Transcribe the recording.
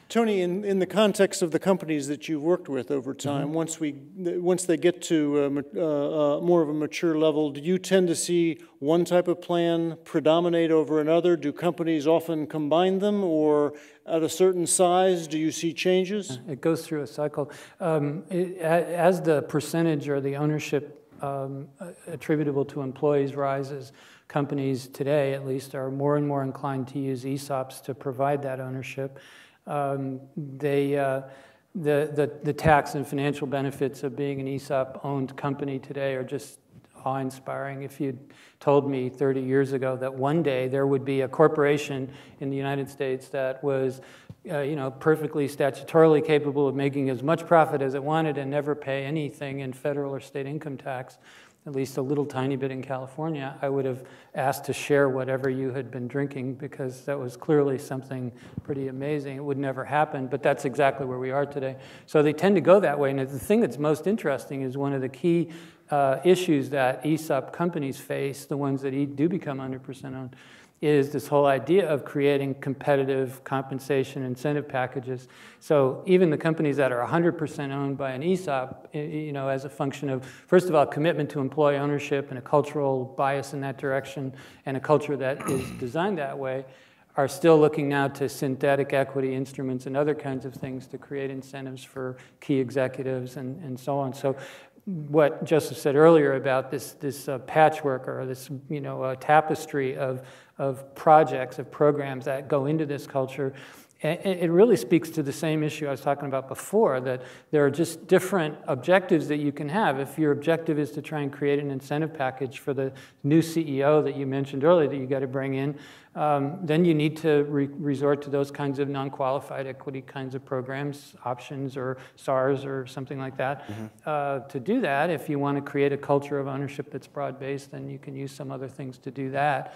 Tony, in the context of the companies that you've worked with over time, once they get to more of a mature level, do you tend to see one type of plan predominate over another? Do companies often combine them, or at a certain size, do you see changes? It goes through a cycle. As the percentage or the ownership attributable to employees rises, companies today, at least, are more and more inclined to use ESOPs to provide that ownership. The tax and financial benefits of being an ESOP-owned company today are just awe-inspiring. If you'd told me 30 years ago that one day there would be a corporation in the United States that was perfectly statutorily capable of making as much profit as it wanted and never pay anything in federal or state income tax, at least a little tiny bit in California, I would have asked to share whatever you had been drinking, because that was clearly something pretty amazing. It would never happen, but that's exactly where we are today. So they tend to go that way. And the thing that's most interesting is one of the key issues that ESOP companies face, the ones that do become 100% owned, is this whole idea of creating competitive compensation incentive packages. So even the companies that are 100% owned by an ESOP, as a function of, first of all, commitment to employee ownership and a cultural bias in that direction, and a culture that is designed that way, are still looking now to synthetic equity instruments and other kinds of things to create incentives for key executives and so on. So what Joseph said earlier about this patchwork, or this tapestry of projects, of programs that go into this culture, it really speaks to the same issue I was talking about before, that there are just different objectives that you can have. If your objective is to try and create an incentive package for the new CEO that you mentioned earlier that you got to bring in, then you need to resort to those kinds of non-qualified equity kinds of programs, options or SARs or something like that. To do that, if you want to create a culture of ownership that's broad-based, then you can use some other things to do that.